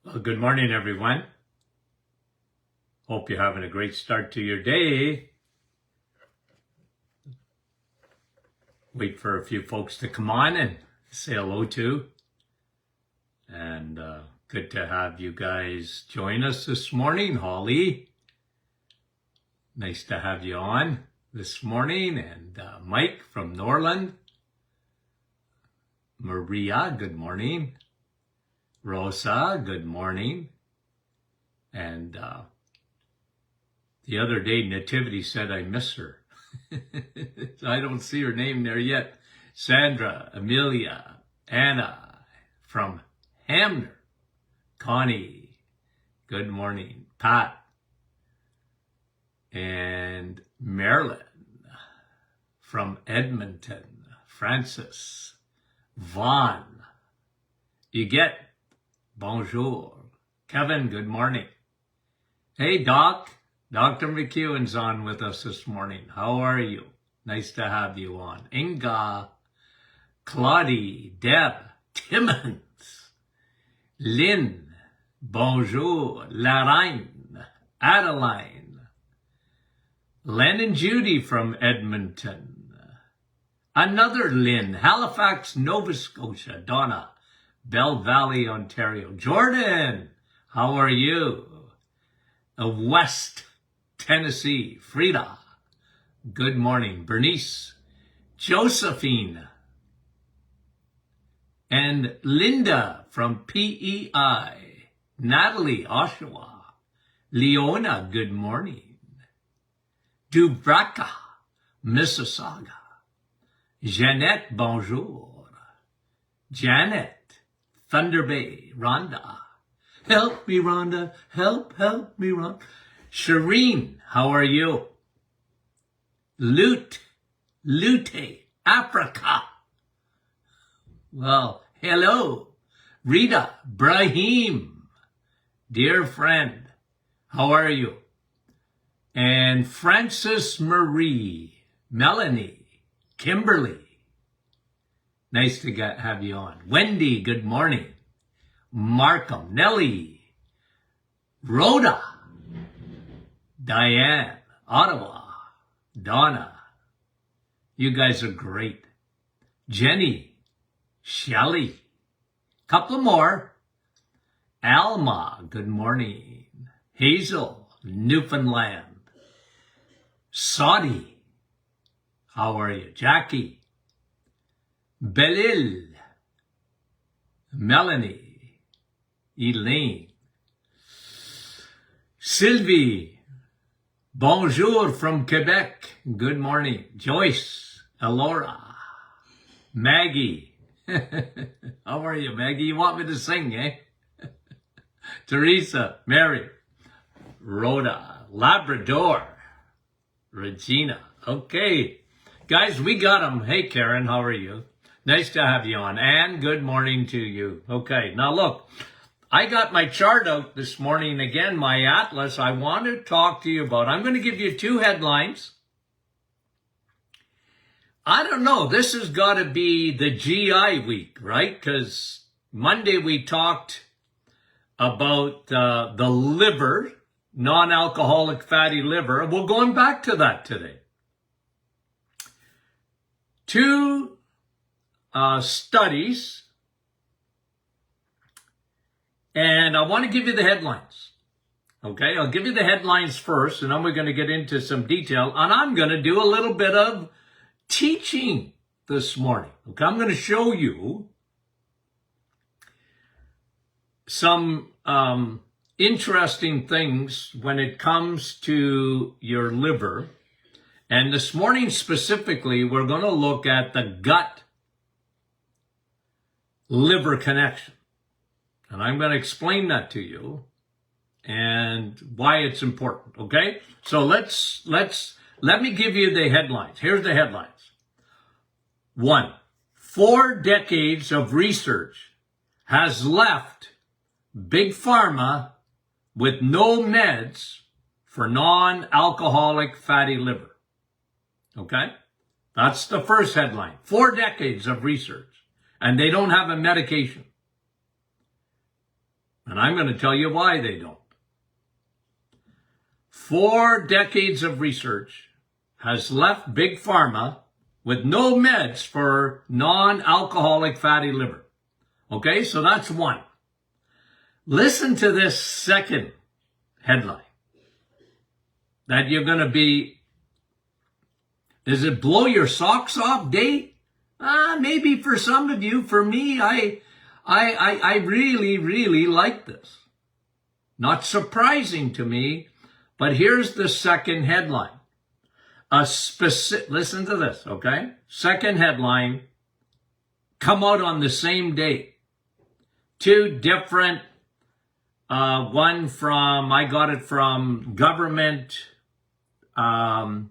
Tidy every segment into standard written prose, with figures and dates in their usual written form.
Well, good morning, everyone. Hope you're having a great start to your day. Wait for a few folks to come on and say hello to. And good to have you guys join us this morning. Holly, nice to have you on this morning. And Mike from Norland. Maria, good morning. Rosa, good morning. And the other day, Nativity said I miss her. I don't see her name there yet. Sandra, Amelia, Anna from Hamner. Connie, good morning. Pat and Marilyn from Edmonton. Francis, Vaughn, you get bonjour. Kevin, good morning. Hey, Doc. Dr. McEwen's on with us this morning. How are you? Nice to have you on. Inga, Claudie, Deb, Timmons, Lynn, bonjour. Laraine, Adeline, Len and Judy from Edmonton. Another Lynn, Halifax, Nova Scotia. Donna, Bell Valley, Ontario. Jordan, how are you? West Tennessee. Frida, good morning. Bernice, Josephine, and Linda from PEI. Natalie, Oshawa. Leona, good morning. Dubraca, Mississauga. Jeanette, bonjour. Janet, Thunder Bay. Rhonda, help me, Rhonda. Help me, Rhonda. Shireen, how are you? Lute, Africa. Well, hello. Rita, Brahim, dear friend, how are you? And Frances Marie, Melanie, Kimberly, nice to have you on. Wendy, good morning. Markham, Nellie, Rhoda, Diane, Ottawa, Donna, you guys are great. Jenny, Shelley, couple more. Alma, good morning. Hazel, Newfoundland. Saudi, how are you? Jackie, Belil, Melanie, Elaine, Sylvie, bonjour from Quebec, good morning. Joyce, Elora, Maggie, how are you, Maggie? You want me to sing, eh? Teresa, Mary, Rhoda, Labrador, Regina. Okay, guys, we got them. Hey, Karen, how are you? Nice to have you on. And good morning to you. Okay, now look, I got my chart out this morning again, my atlas. I want to talk to you about, I'm going to give you two headlines. I don't know, this has got to be the GI week, right? Because Monday we talked about the liver, non-alcoholic fatty liver. We're going back to that today. Two studies, and I want to give you the headlines. Okay, I'll give you the headlines first, and then we're going to get into some detail, and I'm going to do a little bit of teaching this morning. Okay, I'm going to show you some interesting things when it comes to your liver. And this morning specifically, we're going to look at the gut-liver connection. And I'm going to explain that to you and why it's important, okay? So let me give you the headlines. Here's the headlines. 1, 4 decades of research has left Big Pharma with no meds for non-alcoholic fatty liver. Okay? That's the first headline. 4 decades of research, and they don't have a medication. And I'm going to tell you why they don't. 4 decades of research has left Big Pharma with no meds for non-alcoholic fatty liver. Okay, so that's one. Listen to this second headline. That you're going to be, does it blow your socks off, Dave? Maybe for some of you. For me, I really, really like this. Not surprising to me, but here's the second headline. Listen to this, okay? Second headline, come out on the same day. 2 different, one from, I got it from government, gov.org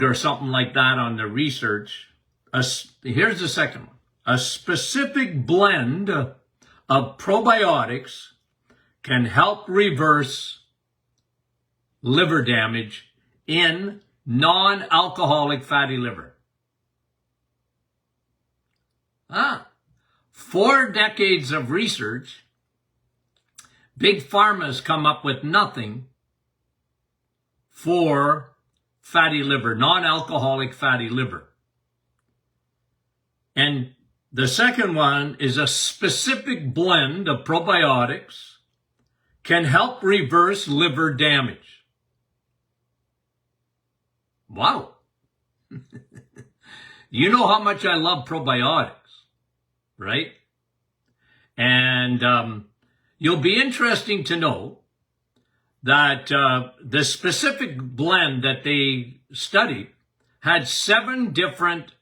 or something like that on the research. Here's the second one. A specific blend of probiotics can help reverse liver damage in non-alcoholic fatty liver. 4 decades of research, Big Pharma's come up with nothing for fatty liver, non-alcoholic fatty liver. And the second one is a specific blend of probiotics can help reverse liver damage. Wow. You know how much I love probiotics, right? And you'll be interesting to know that the specific blend that they studied had 7 different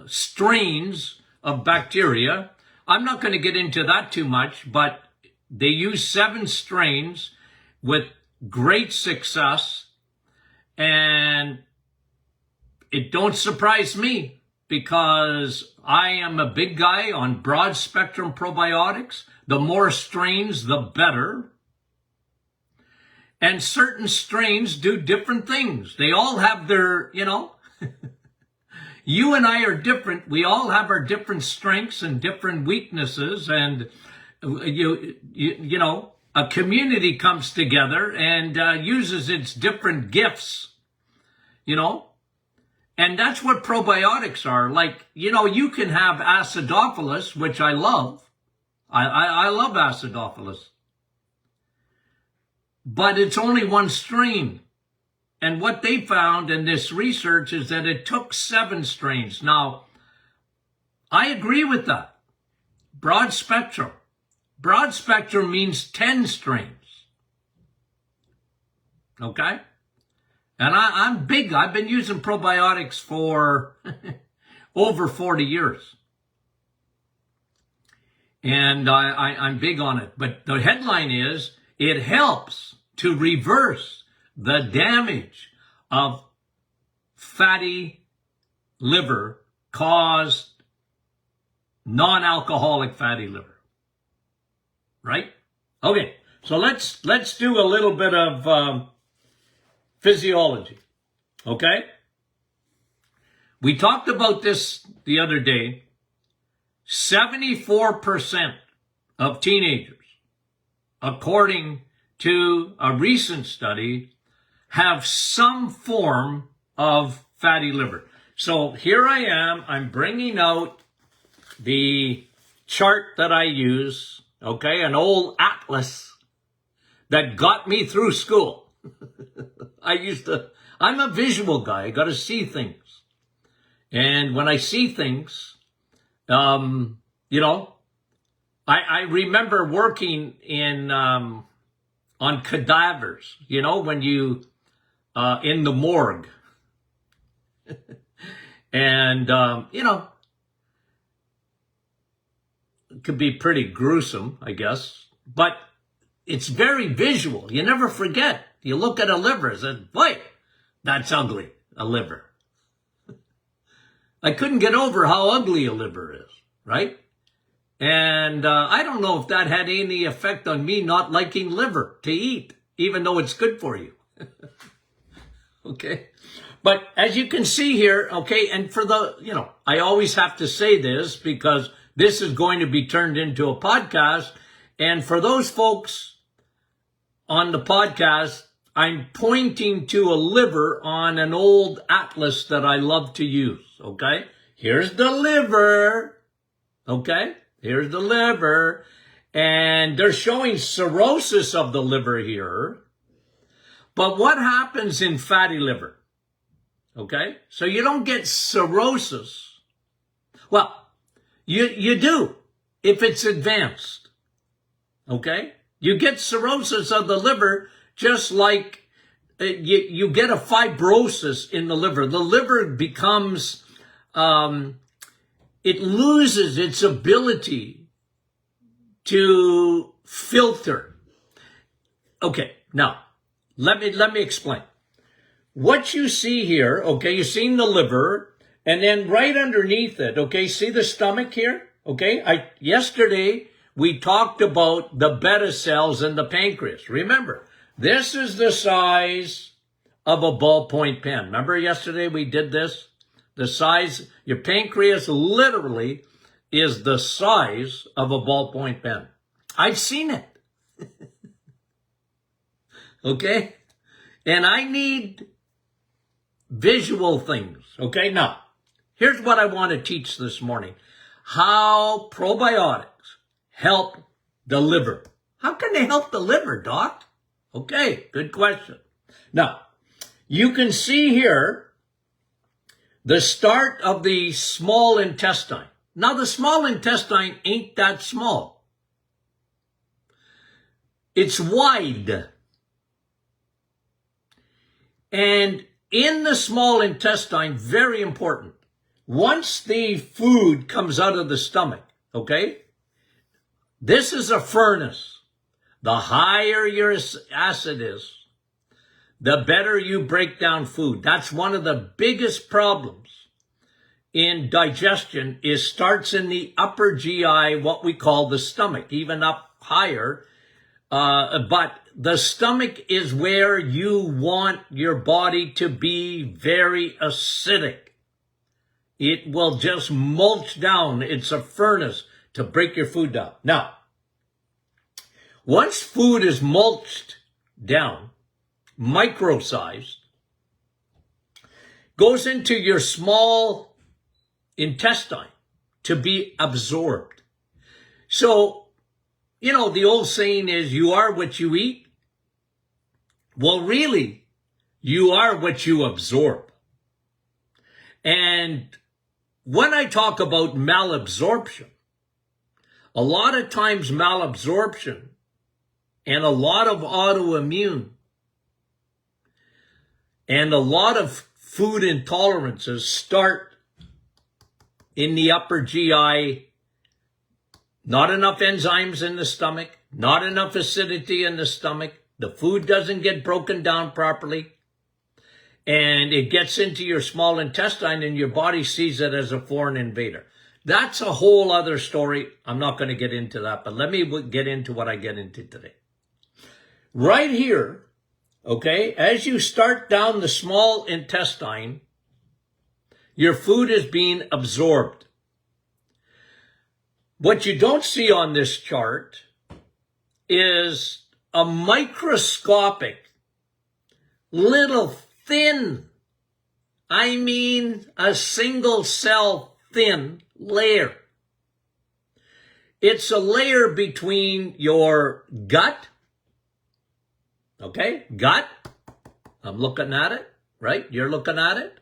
strains of bacteria. I'm not going to get into that too much, but they used 7 strains with great success, and it don't surprise me because I am a big guy on broad spectrum probiotics. The more strains, the better. And certain strains do different things. They all have their, you and I are different. We all have our different strengths and different weaknesses. And, a community comes together and uses its different gifts, And that's what probiotics are. Like, you can have acidophilus, which I love. I love acidophilus. But it's only 1 strain. And what they found in this research is that it took 7 strains. Now, I agree with that. Broad spectrum. Broad spectrum means 10 strains. Okay? And I'm big. I've been using probiotics for over 40 years. And I'm big on it. But the headline is, it helps to reverse the damage of fatty liver caused non-alcoholic fatty liver. Right? Okay, so let's do a little bit of physiology. Okay? We talked about this the other day. 74% of teenagers, according to a recent study, have some form of fatty liver. So here I am. I'm bringing out the chart that I use, okay, an old atlas that got me through school. I'm a visual guy. I got to see things. And when I see things, I remember working in, on cadavers, when you, in the morgue. And, it could be pretty gruesome, I guess, but it's very visual. You never forget. You look at a liver and say, boy, that's ugly, a liver. I couldn't get over how ugly a liver is, right? And I don't know if that had any effect on me not liking liver to eat, even though it's good for you. Okay? But as you can see here, okay, and for the, I always have to say this because this is going to be turned into a podcast. And for those folks on the podcast, I'm pointing to a liver on an old atlas that I love to use, okay? Here's the liver, okay? Here's the liver. And they're showing cirrhosis of the liver here. But what happens in fatty liver? Okay? So you don't get cirrhosis. Well, you do if it's advanced. Okay? You get cirrhosis of the liver just like you get a fibrosis in the liver. The liver becomes, it loses its ability to filter. Okay, now, let me explain. What you see here, okay, you've seen the liver, and then right underneath it, okay, see the stomach here? Okay, yesterday we talked about the beta cells in the pancreas. Remember, this is the size of a ballpoint pen. Remember yesterday we did this? The size, your pancreas literally is the size of a ballpoint pen. I've seen it. Okay? And I need visual things. Okay? Now, here's what I want to teach this morning. How probiotics help the liver. How can they help the liver, Doc? Okay, good question. Now, you can see here the start of the small intestine. Now, the small intestine ain't that small. It's wide. And in the small intestine, very important, once the food comes out of the stomach, okay, this is a furnace. The higher your acid is, the better you break down food. That's one of the biggest problems in digestion is starts in the upper GI, what we call the stomach, even up higher. But the stomach is where you want your body to be very acidic. It will just mulch down. It's a furnace to break your food down. Now, once food is mulched down, micro-sized, goes into your small intestine to be absorbed. So, the old saying is, you are what you eat. Well, really, you are what you absorb. And when I talk about malabsorption, a lot of times malabsorption and a lot of autoimmune and a lot of food intolerances start in the upper GI. Not enough enzymes in the stomach, not enough acidity in the stomach. The food doesn't get broken down properly. And it gets into your small intestine and your body sees it as a foreign invader. That's a whole other story. I'm not going to get into that, but let me get into what I get into today. Right here, okay, as you start down the small intestine, your food is being absorbed. What you don't see on this chart is a microscopic, little thin, a single cell thin layer. It's a layer between your gut, okay, gut, I'm looking at it, right? You're looking at it.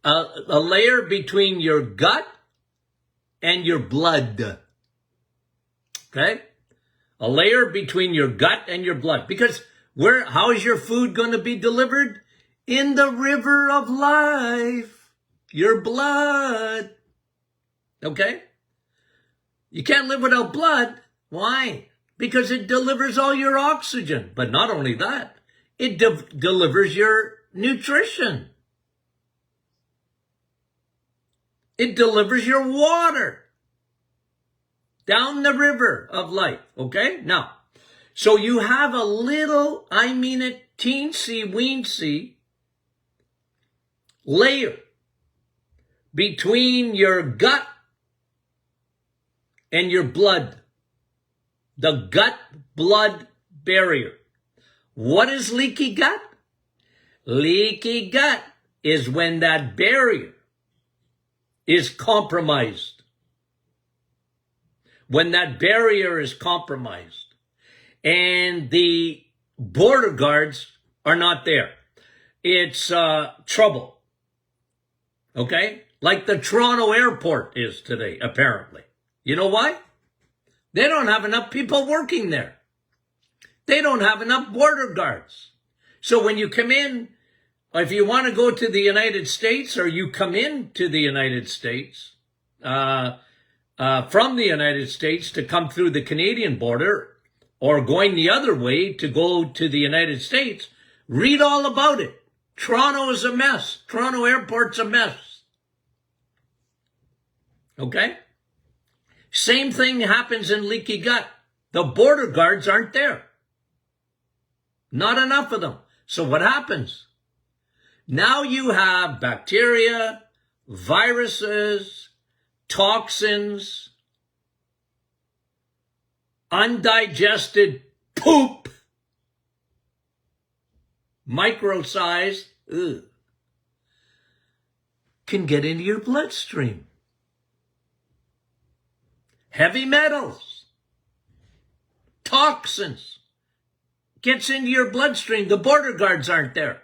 A layer between your gut and your blood, okay? A layer between your gut and your blood. Because how is your food going to be delivered? In the river of life, your blood, okay? You can't live without blood. Why? Because it delivers all your oxygen. But not only that, it delivers your nutrition. It delivers your water down the river of life, okay? Now, so you have a little, a teensy-weensy layer between your gut and your blood. The gut-blood barrier. What is leaky gut? Leaky gut is when that barrier is compromised. When that barrier is compromised and the border guards are not there. It's trouble. Okay? Like the Toronto airport is today, apparently. You know why? They don't have enough people working there. They don't have enough border guards. So when you come in, if you want to go to the United States or you come into the United States, from the United States to come through the Canadian border or going the other way to go to the United States, read all about it. Toronto is a mess. Toronto airport's a mess. Okay? Same thing happens in leaky gut. The border guards aren't there. Not enough of them. So what happens? Now you have bacteria, viruses, toxins, undigested poop, micro-sized, can get into your bloodstream. Heavy metals, toxins, gets into your bloodstream. The border guards aren't there.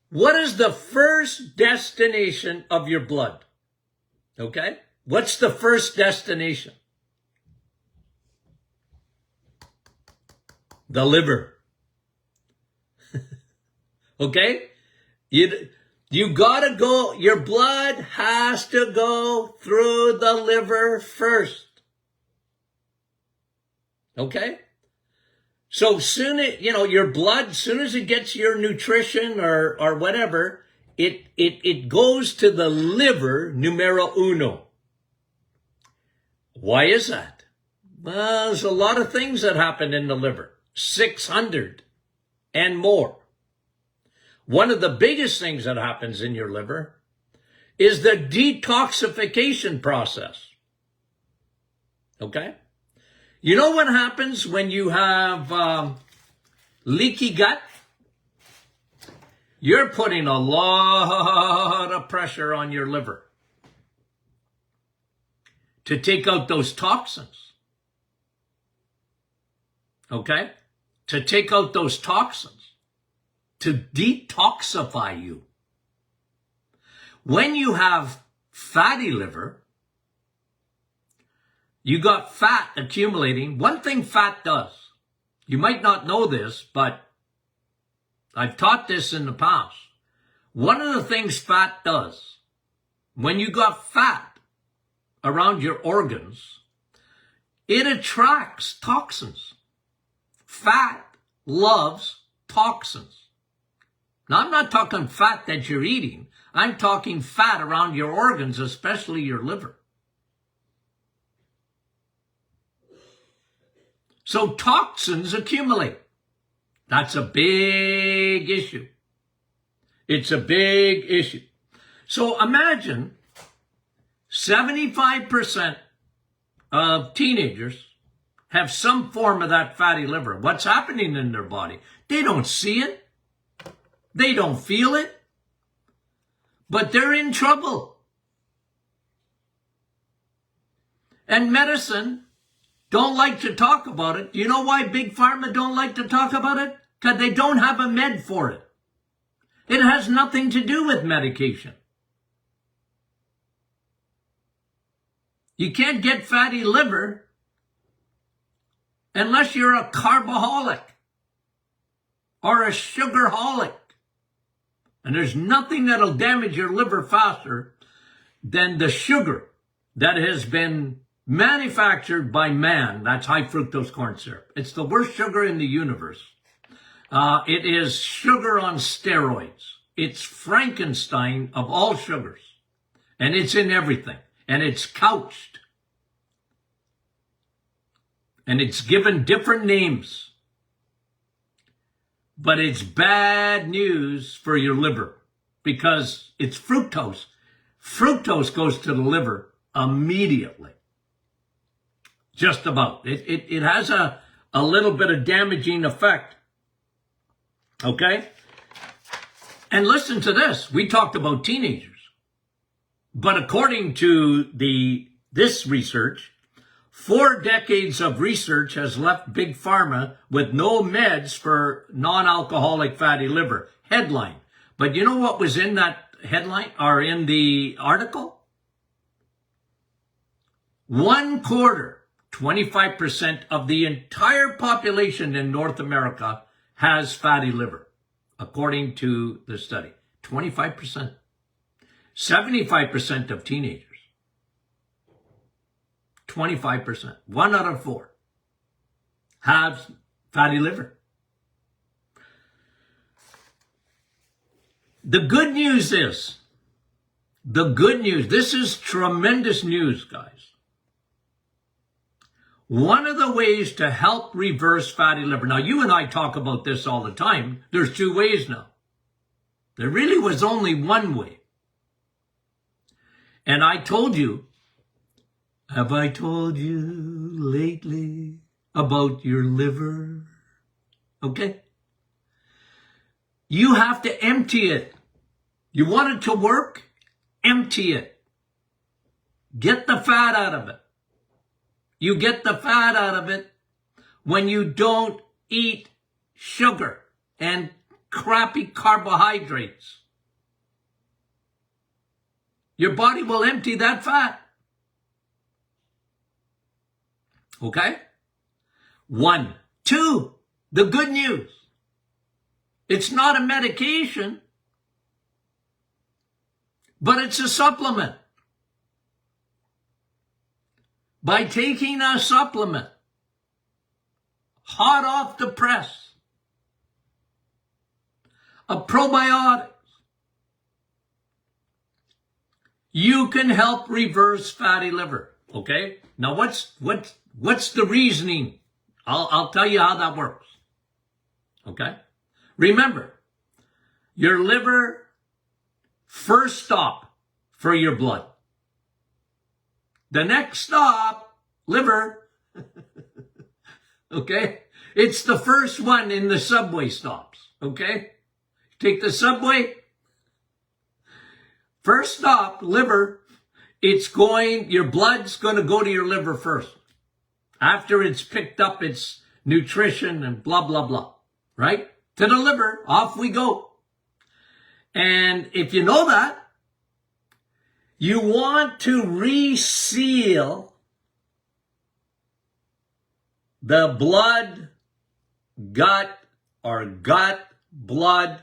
What is the first destination of your blood? Okay? What's the first destination? The liver. Okay? You gotta go, your blood has to go through the liver first. Okay? So your blood, soon as it gets your nutrition or whatever, it goes to the liver, numero uno. Why is that? Well, there's a lot of things that happen in the liver. 600 and more. One of the biggest things that happens in your liver is the detoxification process. Okay? You know what happens when you have leaky gut? You're putting a lot of pressure on your liver to take out those toxins. Okay? To take out those toxins. To detoxify you. When you have fatty liver, you got fat accumulating. One thing fat does, you might not know this, but I've taught this in the past. One of the things fat does, when you got fat around your organs, it attracts toxins. Fat loves toxins. Now, I'm not talking fat that you're eating. I'm talking fat around your organs, especially your liver. So toxins accumulate. That's a big issue. It's a big issue. So imagine 75% of teenagers have some form of that fatty liver. What's happening in their body? They don't see it. They don't feel it. But they're in trouble. And medicine don't like to talk about it. You know why Big Pharma don't like to talk about it? Because they don't have a med for it. It has nothing to do with medication. You can't get fatty liver unless you're a carboholic or a sugarholic. And there's nothing that'll damage your liver faster than the sugar that has been manufactured by man. That's high fructose corn syrup. It's the worst sugar in the universe. It is sugar on steroids. It's Frankenstein of all sugars. And it's in everything. And it's couched. And it's given different names. but it's bad news for your liver because it's fructose. Fructose goes to the liver immediately. Just about. It has a little bit of damaging effect. Okay? And listen to this. We talked about teenagers. But according to this research, 4 decades of research has left Big Pharma with no meds for non-alcoholic fatty liver. Headline. But you know what was in that headline or in the article? 1/4, 25% of the entire population in North America has fatty liver, according to the study. 25%. 75% of teenagers. 25%. 1 out of 4 have fatty liver. The good news is, this is tremendous news, guys. One of the ways to help reverse fatty liver. Now, you and I talk about this all the time. There's 2 ways now. There really was only one way. And I told you, have I told you lately about your liver? Okay? You have to empty it. You want it to work? Empty it. Get the fat out of it. You get the fat out of it when you don't eat sugar and crappy carbohydrates. Your body will empty that fat. Okay? 1. 2, the good news. It's not a medication, but it's a supplement. By taking a supplement, hot off the press, a probiotics, you can help reverse fatty liver. Okay? Now what's the reasoning? I'll tell you how that works. Okay? Remember, your liver, first stop for your blood. The next stop, liver. Okay? It's the first one in the subway stops. Okay? Take the subway. First stop, liver. Your blood's going to go to your liver first. After it's picked up its nutrition and blah, blah, blah. Right? To the liver, off we go. And if you know that, you want to reseal the gut-blood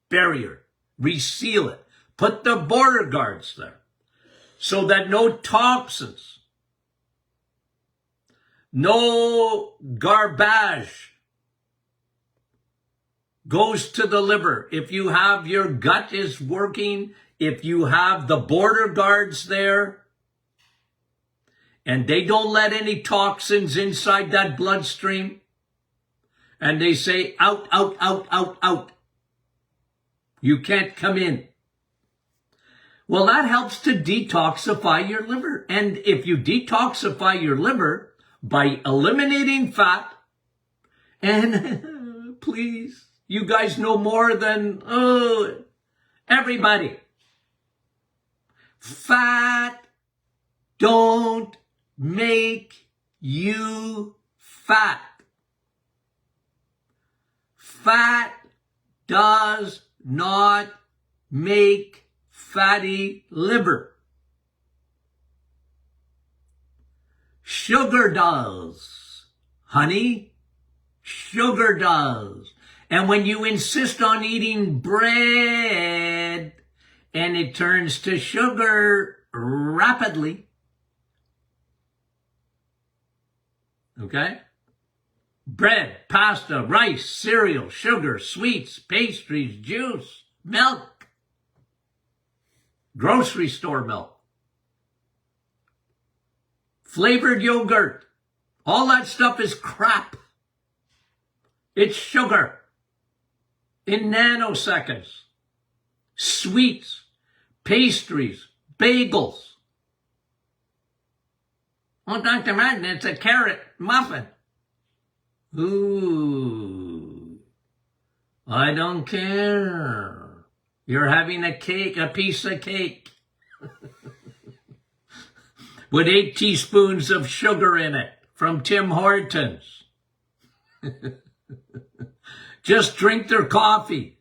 barrier. Reseal it. Put the border guards there so that no toxins, no garbage goes to the liver. If you have your gut is working, if you have the border guards there, and they don't let any toxins inside that bloodstream, and they say, out, out, out, out, out. You can't come in. Well, that helps to detoxify your liver. And if you detoxify your liver by eliminating fat, and please, you guys know more than everybody. Fat don't make you fat. Fat does not make fatty liver. Sugar does, honey. Sugar does. And when you insist on eating bread and it turns to sugar rapidly, okay? Bread, pasta, rice, cereal, sugar, sweets, pastries, juice, milk, grocery store milk, flavored yogurt, all that stuff is crap. It's sugar. in nanoseconds. Sweets, pastries, bagels. Oh, Dr. Martin, it's a carrot muffin. Ooh, I don't care. You're having a cake, a piece of cake. With 8 teaspoons of sugar in it from Tim Hortons. Just drink their coffee.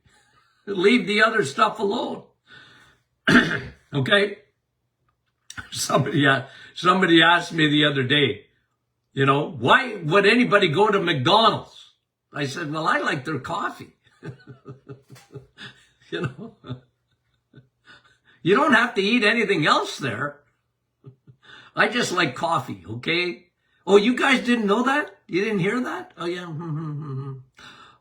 Leave the other stuff alone. Okay? Somebody asked me the other day, why would anybody go to McDonald's? I said, well, I like their coffee. You don't have to eat anything else there. I just like coffee, okay? Oh, you guys didn't know that? You didn't hear that? Oh, yeah.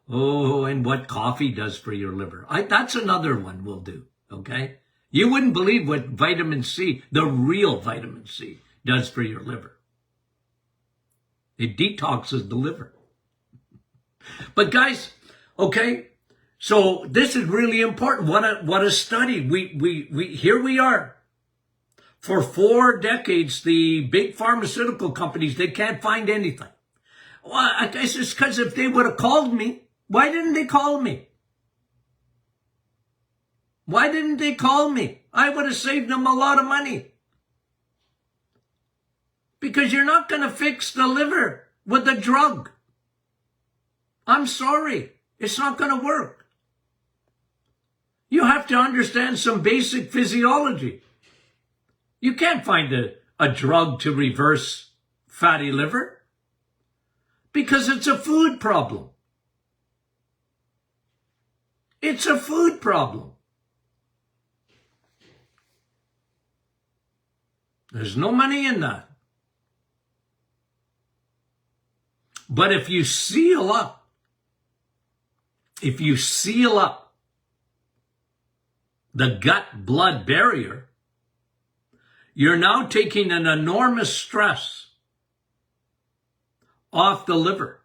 Oh, and what coffee does for your liver. That's another one we'll do, okay? You wouldn't believe what vitamin C, the real vitamin C, does for your liver. It detoxes the liver. But guys, okay, so this is really important. What a study. We here we are. For 4 decades, the big pharmaceutical companies, they can't find anything. Well, I guess it's because if they would have called me, why didn't they call me? Why didn't they call me? I would have saved them a lot of money. Because you're not going to fix the liver with a drug. I'm sorry. It's not going to work. You have to understand some basic physiology. You can't find a drug to reverse fatty liver because it's a food problem. It's a food problem. There's no money in that. But if you seal up the gut-blood barrier, you're now taking an enormous stress off the liver.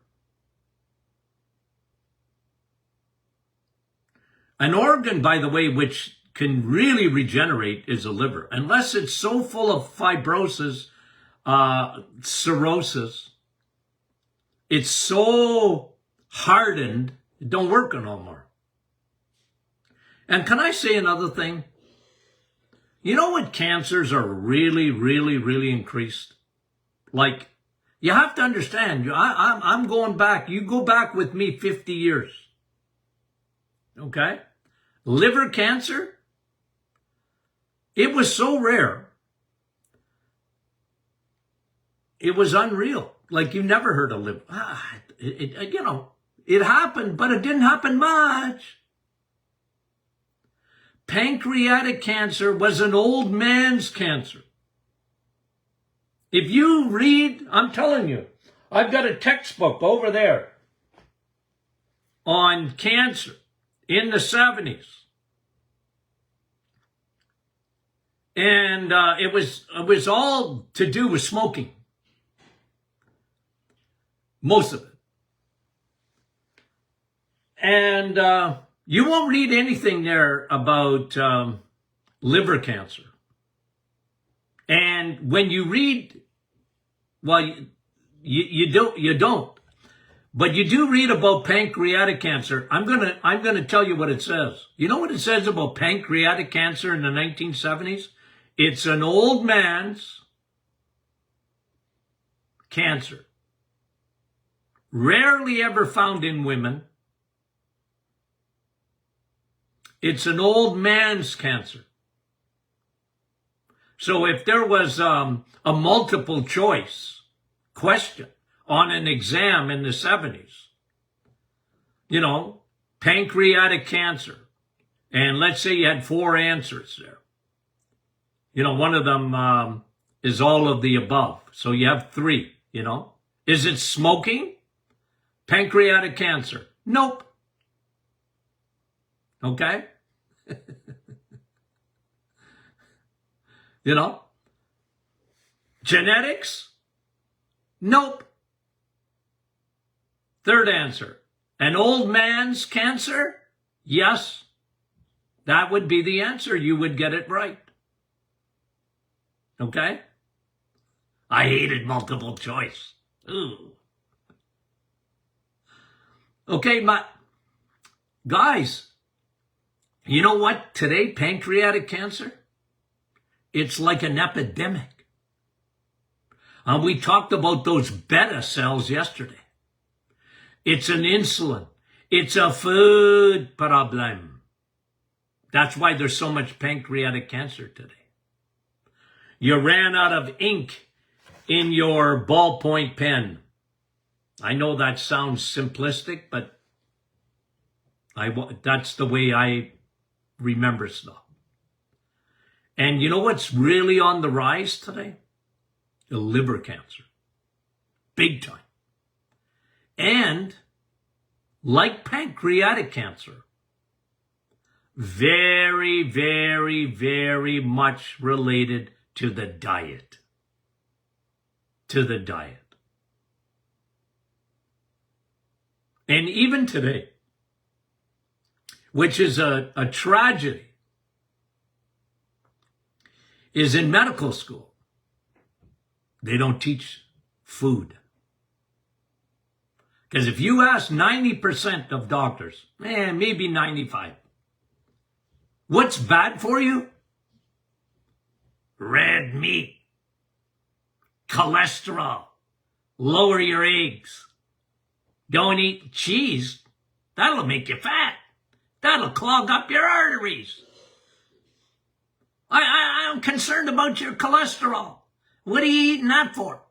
An organ, by the way, which can really regenerate is the liver. Unless it's so full of fibrosis, cirrhosis, it's so hardened, it don't work no more. And can I say another thing? You know what cancers are really, really, really increased? Like, you have to understand, I'm going back. You go back with me 50 years. Okay? Liver cancer, it was so rare. It was unreal. Like you never heard of liver. It happened, but it didn't happen much. Pancreatic cancer was an old man's cancer. If you read, I'm telling you, I've got a textbook over there on cancer in the 70s. And it was all to do with smoking. Most of it. And you won't read anything there about liver cancer. And when you read, well, you don't, but you do read about pancreatic cancer. I'm gonna tell you what it says. You know what it says about pancreatic cancer in the 1970s? It's an old man's cancer. Rarely ever found in women. It's an old man's cancer. So if there was a multiple choice question on an exam in the 70s, pancreatic cancer, and let's say you had 4 answers there. One of them is all of the above. So you have 3, Is it smoking? Pancreatic cancer? Nope. Okay? Genetics? Nope. Third answer. An old man's cancer? Yes, that would be the answer. You would get it right. Okay? I hated multiple choice. Ooh. Okay, guys, you know what? Today, pancreatic cancer, it's like an epidemic. We talked about those beta cells yesterday. It's an insulin. It's a food problem. That's why there's so much pancreatic cancer today. You ran out of ink in your ballpoint pen. I know that sounds simplistic, but that's the way I remember stuff. And you know what's really on the rise today? The liver cancer. Big time. And like pancreatic cancer, very, very, very much related to the diet. To the diet. And even today, which is a tragedy, is in medical school, they don't teach food. Because if you ask 90% of doctors, maybe 95, what's bad for you? Red meat, cholesterol, lower your eggs. Don't eat cheese. That'll make you fat. That'll clog up your arteries. I'm concerned about your cholesterol. What are you eating that for?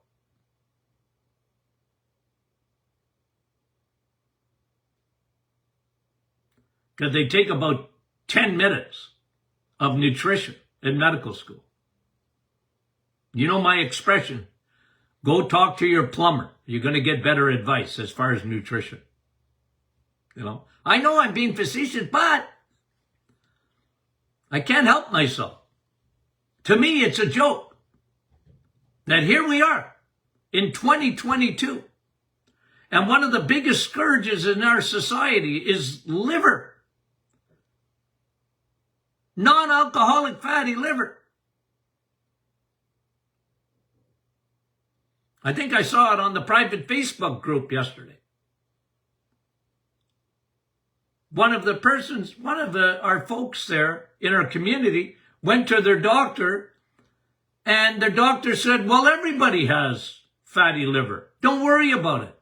Because they take about 10 minutes of nutrition in medical school. You know my expression, go talk to your plumber. You're going to get better advice as far as nutrition. You know I'm being facetious, but I can't help myself. To me, it's a joke that here we are in 2022. And one of the biggest scourges in our society is liver. Non-alcoholic fatty liver. I think I saw it on the private Facebook group yesterday. One of our folks there in our community went to their doctor, and their doctor said, well, everybody has fatty liver. Don't worry about it.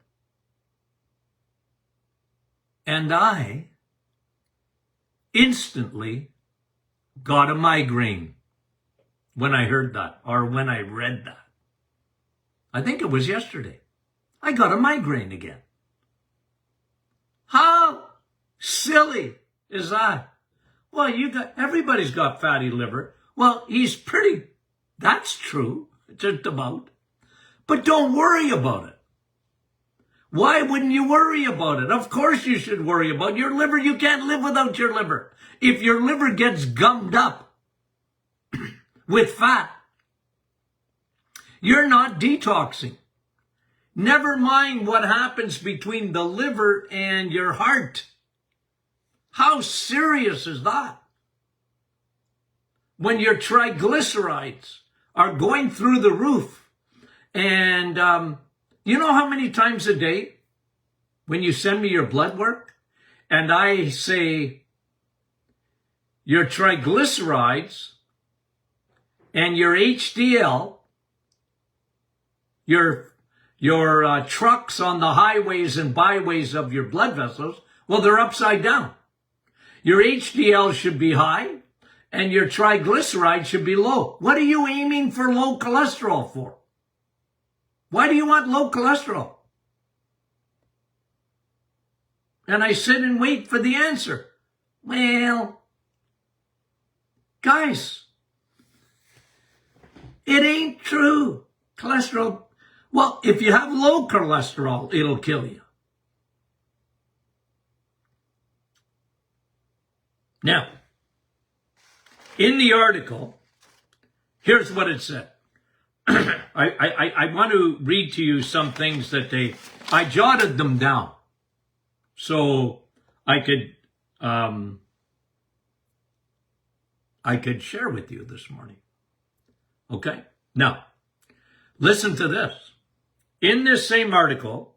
And I instantly got a migraine when I heard that, or when I read that. I think it was yesterday. I got a migraine again. How silly is that? Well, everybody's got fatty liver. Well, that's true, just about. But don't worry about it. Why wouldn't you worry about it? Of course you should worry about your liver. You can't live without your liver. If your liver gets gummed up with fat, you're not detoxing. Never mind what happens between the liver and your heart. How serious is that? When your triglycerides are going through the roof, and you know how many times a day when you send me your blood work and I say your triglycerides and your HDL, your trucks on the highways and byways of your blood vessels, well, they're upside down. Your HDL should be high and your triglyceride should be low. What are you aiming for low cholesterol for? Why do you want low cholesterol? And I sit and wait for the answer. Well, guys, it ain't true. Cholesterol, well, if you have low cholesterol, it'll kill you. Now, in the article, here's what it said. I want to read to you some things that I jotted them down so I could I could share with you this morning. Okay? Now, listen to this. In this same article,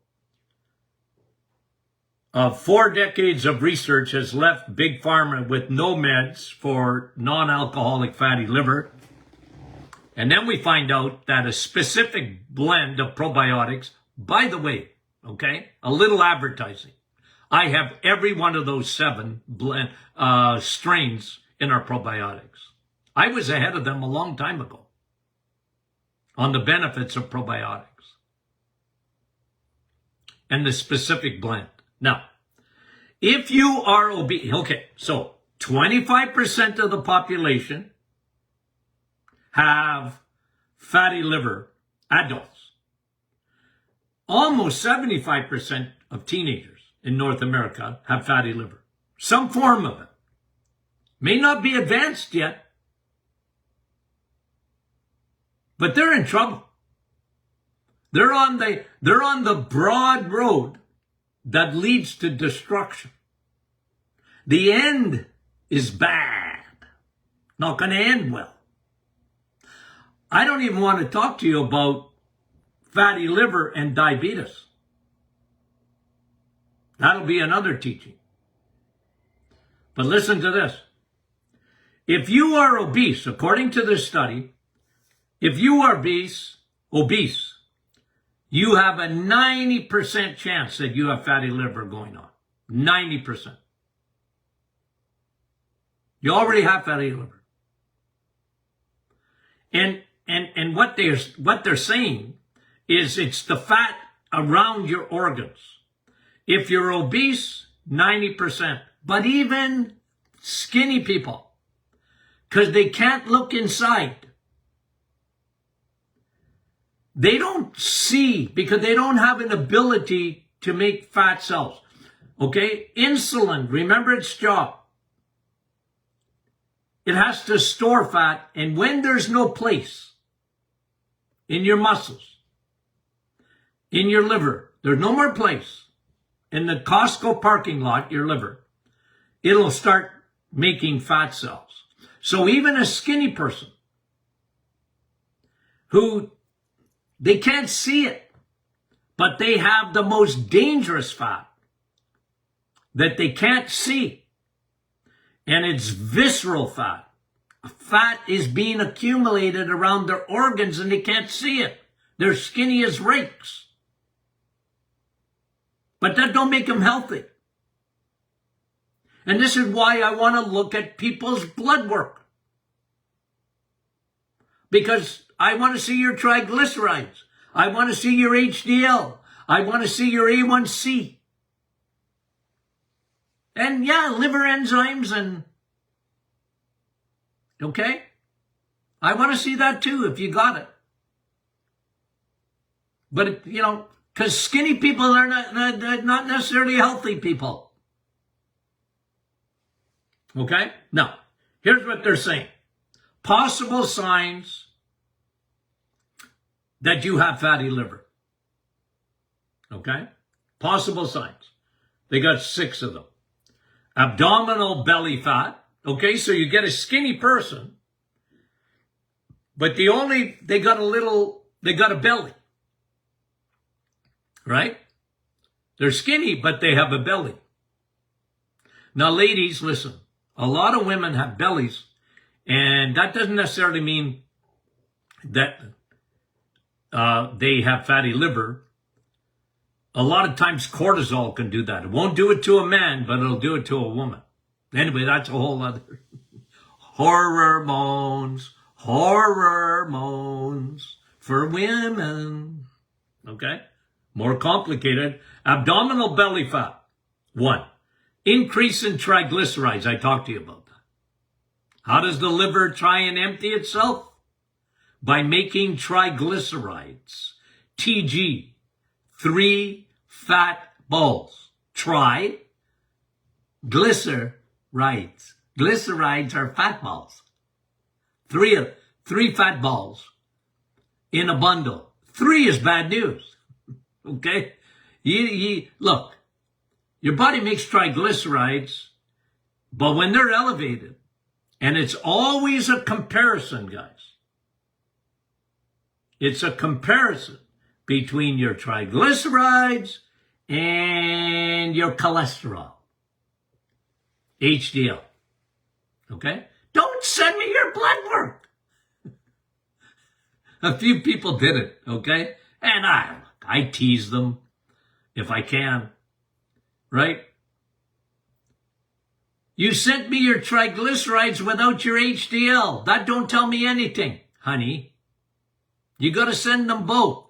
4 decades of research has left Big Pharma with no meds for non-alcoholic fatty liver. And then we find out that a specific blend of probiotics, by the way, okay, a little advertising. I have every one of those 7 strains in our probiotics. I was ahead of them a long time ago on the benefits of probiotics and the specific blend. Now, if you are obese, okay, so 25% of the population have fatty liver, adults. Almost 75% of teenagers in North America have fatty liver. Some form of it. May not be advanced yet, but they're in trouble. They're on the broad road that leads to destruction. The end is bad. Not going to end well. I don't even want to talk to you about fatty liver and diabetes. That'll be another teaching. But listen to this. If you are obese, according to this study, if you are obese, you have a 90% chance that you have fatty liver going on. 90%. You already have fatty liver. And what they're saying is it's the fat around your organs. If you're obese, 90%. But even skinny people, because they can't look inside. They don't see because they don't have an ability to make fat cells. Okay? Insulin, remember its job. It has to store fat, and when there's no place in your muscles, in your liver, there's no more place in the Costco parking lot, your liver, it'll start making fat cells. So even a skinny person who they can't see it, but they have the most dangerous fat that they can't see. And it's visceral fat. Fat is being accumulated around their organs and they can't see it. They're skinny as rakes. But that don't make them healthy. And this is why I want to look at people's blood work. Because I want to see your triglycerides. I want to see your HDL. I want to see your A1C. And yeah, liver enzymes and... Okay? I want to see that too, if you got it. But, you know, because skinny people are not necessarily healthy people. Okay? Now, here's what they're saying. Possible signs that you have fatty liver. Okay? Possible signs. They got 6 of them. Abdominal belly fat. Okay, so you get a skinny person, but they got a belly. Right? They're skinny, but they have a belly. Now, ladies, listen. A lot of women have bellies, and that doesn't necessarily mean that they have fatty liver. A lot of times cortisol can do that. It won't do it to a man, but it'll do it to a woman. Anyway, that's a whole other... Hormones for women. Okay? More complicated. Abdominal belly fat. 1. Increase in triglycerides. I talked to you about that. How does the liver try and empty itself? By making triglycerides. TG. 3 fat balls. Triglycerides. Glycerides are fat balls. 3 fat balls in a bundle. 3 is bad news. Okay? Look, your body makes triglycerides But when they're elevated, and it's always a comparison, guys. It's a comparison between your triglycerides and your cholesterol. HDL. Okay? Don't send me your blood work. A few people did it, okay? And I tease them if I can, right? You sent me your triglycerides without your HDL. That don't tell me anything, honey. You got to send them both.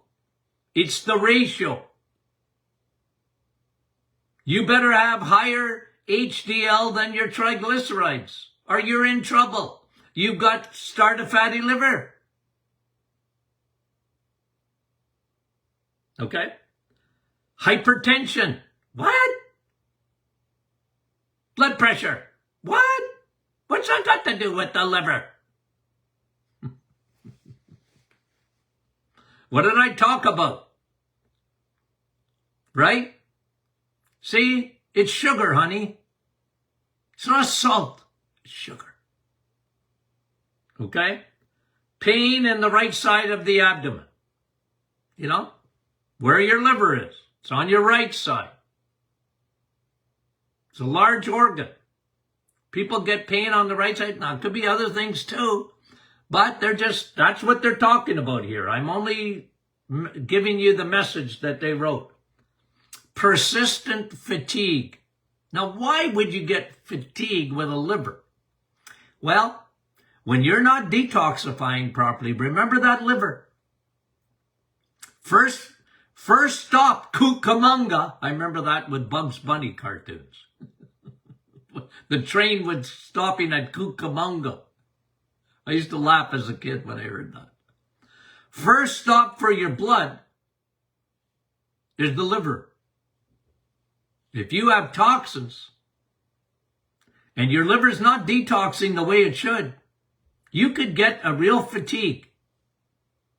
It's the ratio. You better have higher HDL than your triglycerides, or you're in trouble. You've got start a fatty liver. Okay? Hypertension. What? Blood pressure. What? What's that got to do with the liver? What did I talk about? Right? See? It's sugar, honey. It's not salt. It's sugar. Okay? Pain in the right side of the abdomen. You know? Where your liver is. It's on your right side. It's a large organ. People get pain on the right side. Now, it could be other things too. But that's what they're talking about here. I'm only giving you the message that they wrote. Persistent fatigue. Now, why would you get fatigue with a liver? Well, when you're not detoxifying properly, remember that liver. First stop, Cucamonga. I remember that with Bugs Bunny cartoons. The train was stopping at Cucamonga. I used to laugh as a kid when I heard that. First stop for your blood is the liver. If you have toxins and your liver's not detoxing the way it should, you could get a real fatigue.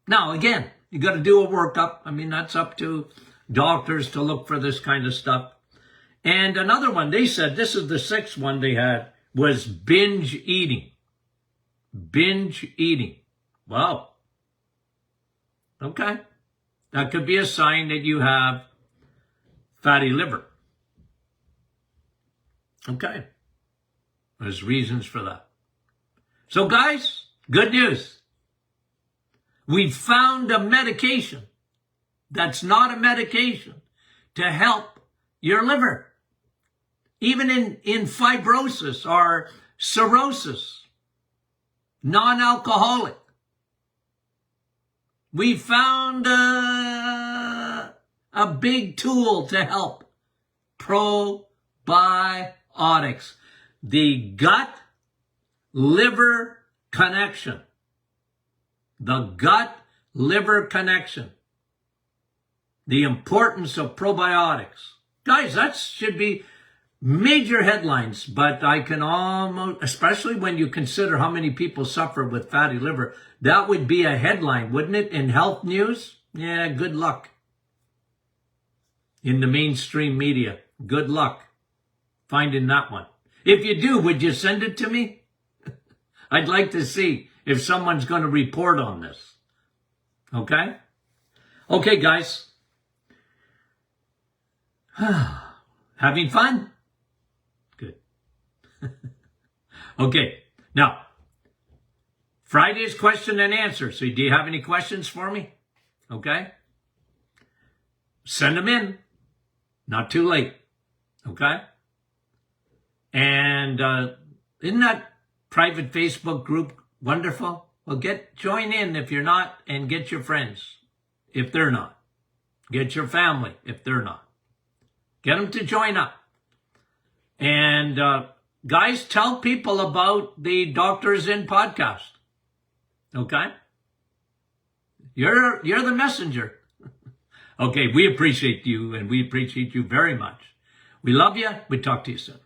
Now, again, you got to do a workup. I mean, that's up to doctors to look for this kind of stuff. And another one, they said, this is the sixth one they had, was binge eating. Binge eating. Wow. Okay. That could be a sign that you have fatty liver. Okay. There's reasons for that. So guys, good news. We've found a medication that's not a medication to help your liver. Even in fibrosis or cirrhosis, non-alcoholic. We found a big tool to help. Probiotics. The gut-liver connection. The gut-liver connection. The importance of probiotics. Guys, that should be major headlines, but I can almost, especially when you consider how many people suffer with fatty liver, that would be a headline, wouldn't it, in health news? Yeah, good luck. In the mainstream media, good luck finding that one. If you do, would you send it to me? I'd like to see if someone's going to report on this. Okay? Okay, guys. Having fun? Good. Okay. Now, Friday's question and answer. So do you have any questions for me? Okay. Send them in. Not too late. Okay. And isn't that private Facebook group wonderful? Well, join in if you're not, and get your friends if they're not. Get your family if they're not. Get them to join up. And guys, tell people about the Doctors In podcast. Okay? You're the messenger. Okay, we appreciate you, and we appreciate you very much. We love you. We talk to you soon.